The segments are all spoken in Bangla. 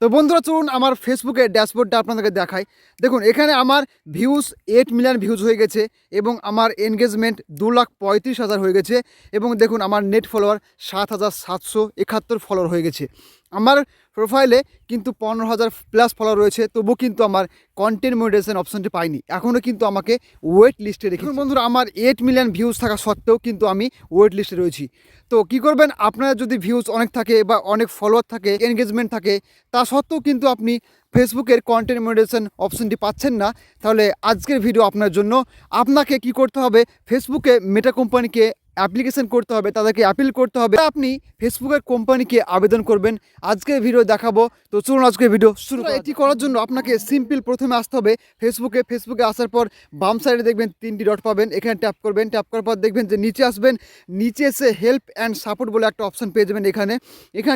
তো বন্ধুরা চলুন আমার ফেসবুকের ড্যাশবোর্ডটা আপনাদেরকে দেখাই। দেখুন এখানে আমার ভিউজ 8 মিলিয়ন ভিউজ হয়ে গেছে এবং আমার এনগেজমেন্ট 2,35,000 হয়ে গেছে এবং দেখুন আমার নেট ফলোয়ার 7,771 ফলোয়ার হয়ে গেছে। আমার প্রোফাইলে কিন্তু 15,000 প্লাস ফলোয়ার রয়েছে, তবুও কিন্তু আমার কন্টেন্ট মনিটাইজেশন অপশনটি পাইনি। এখনও কিন্তু আমাকে ওয়েট লিস্টে রেখেছে। বন্ধুরা আমার 8 মিলিয়ন ভিউজ থাকা সত্ত্বেও কিন্তু আমি ওয়েট লিস্টে রয়েছি। তো কী করবেন, আপনারা যদি ভিউজ অনেক থাকে বা অনেক ফলোয়ার থাকে, এনগেজমেন্ট থাকে, তা সত্ত্বেও কিন্তু আপনি ফেসবুকের কন্টেন্ট মনিটাইজেশন অপশনটি পাচ্ছেন না, তাহলে আজকের ভিডিও আপনার জন্য। আপনাকে কি করতে হবে, ফেসবুকে মেটা কোম্পানিকে অ্যাপ্লিকেশন করতে হবে, তাদেরকে অ্যাপিল করতে হবে। আপনি ফেসবুকের কোম্পানিকে আবেদন করবেন। আজকের ভিডিও দেখাবো, তো চলুন আজকের ভিডিও শুরু। এটি করার জন্য আপনাকে সিম্পল প্রথমে আসতে হবে ফেসবুকে আসার পর বাম সাইডে দেখবেন 3টি ডট পাবেন, এখানে ট্যাপ করবেন। ট্যাপ করার পর দেখবেন যে নিচে আসবেন, নিচে এসে হেল্প অ্যান্ড সাপোর্ট বলে একটা অপশন পেয়ে যাবেন। এখানে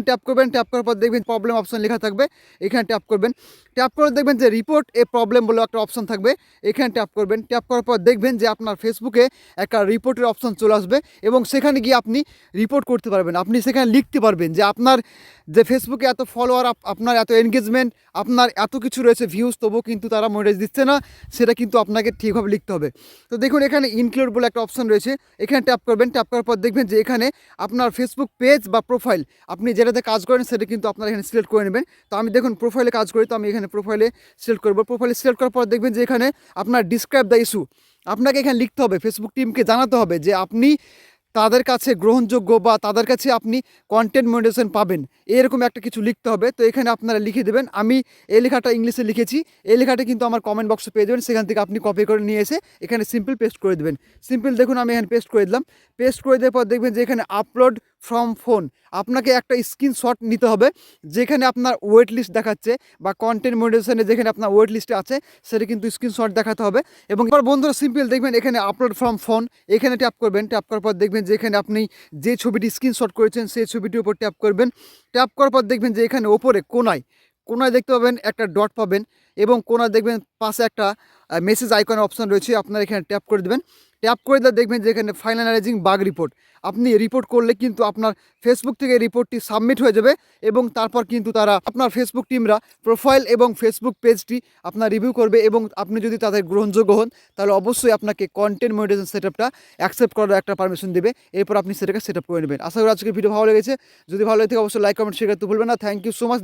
ট্যাপ করবেন। ট্যাপ করার পর দেখবেন প্রবলেম অপশন লেখা থাকবে, এখানে ট্যাপ করবেন। ট্যাপ করে দেখবেন যে রিপোর্ট এ প্রবলেম বলে একটা অপশন থাকবে, এখানে ট্যাপ করবেন। ট্যাপ করার পর দেখবেন যে আপনার ফেসবুকে একটা রিপোর্টের অপশন চলে আসবে এবং সেখানে গিয়ে আপনি রিপোর্ট করতে পারবেন। আপনি সেখানে লিখতে পারবেন যে আপনার যে ফেসবুকে এত ফলোয়ার, আপনার এত এনগেজমেন্ট, আপনার এত কিছু রয়েছে ভিউজ, তবুও কিন্তু তারা মনিটাইজ দিচ্ছে না, সেটা কিন্তু আপনাকে ঠিকভাবে লিখতে হবে। তো দেখুন এখানে ইনক্লুড বলে একটা অপশন রয়েছে, এখানে ট্যাপ করবেন। ট্যাপ করার পর দেখবেন যে এখানে আপনার ফেসবুক পেজ বা প্রোফাইল আপনি যেটাতে কাজ করেন সেটা কিন্তু আপনারা এখানে সিলেক্ট করে নেবেন। তো আমি দেখুন প্রোফাইলে কাজ করি, তো আমি এখানে প্রোফাইলে সিলেক্ট করবো। প্রোফাইলে সিলেক্ট করার পর দেখবেন যে এখানে আপনার ডিসক্রাইব দ্য ইস্যু, আপনাকে এখানে লিখতে হবে, ফেসবুক টিমকে জানাতে হবে যে আপনি তাদের কাছে গ্রহণযোগ্য বা তাদের কাছে আপনি কন্টেন্ট মনিটাইজেশন পাবেন, এরকম একটা কিছু লিখতে হবে। তো এখানে আপনারা লিখে দেবেন। আমি এই লেখাটা ইংলিশে লিখেছি, এই লেখাটা কিন্তু আমার কমেন্ট বক্সে পেয়ে যাবেন, সেখান থেকে আপনি কপি করে নিয়ে এসে এখানে সিম্পল পেস্ট করে দেবেন। সিম্পল দেখুন আমি এখানে পেস্ট করে দিলাম। পেস্ট করে দেওয়ার পর দেখবেন যে এখানে আপলোড ফ্রম ফোন, আপনাকে একটা স্ক্রিনশট নিতে হবে যেখানে আপনার ওয়েট লিস্ট দেখাচ্ছে বা কন্টেন্ট মনিটাইজেশনে যেখানে আপনার ওয়েট লিস্টে আছে সেটা কিন্তু স্ক্রিনশট দেখাতে হবে। এবং এবার বন্ধুরা সিম্পল দেখবেন এখানে আপলোড ফ্রম ফোন, এখানে ট্যাপ করবেন। ট্যাপ করার পর দেখবেন যে এখানে আপনি যে ছবিটি স্ক্রিনশট করেছেন সেই ছবিটির উপর ট্যাপ করবেন। ট্যাপ করার পর দেখবেন যে এখানে ওপরে কোনায় দেখতে পাবেন একটা ডট পাবেন এবং কোনায় দেখবেন পাশে একটা মেসেজ আইকনের অপশন রয়েছে, আপনারা এখানে ট্যাপ করে দেবেন। ট্যাপ করে দিলে দেখবেন যে এখানে ফাইনালাইজিং বাগ রিপোর্ট, আপনি রিপোর্ট করলে কিন্তু আপনার ফেসবুক থেকে রিপোর্টটি সাবমিট হয়ে যাবে এবং তারপর কিন্তু তারা আপনার ফেসবুক টিমরা প্রোফাইল এবং ফেসবুক পেজটি আপনার রিভিউ করবে এবং আপনি যদি তাদের গ্রহণযোগ্য হন তাহলে অবশ্যই আপনাকে কন্টেন্ট মনিটাইজেশন সেটআপটা অ্যাকসেপ্ট করার একটা পারমিশন দেবে, এরপর আপনি সেটাকে সেটআপ করে নেবেন। আশা করি আজকের ভিডিও ভালো লেগেছে। যদি ভালো লাগে থাকে অবশ্যই লাইক কমেন্ট শেয়ার করতে ভুলবেন না। Thank you so much.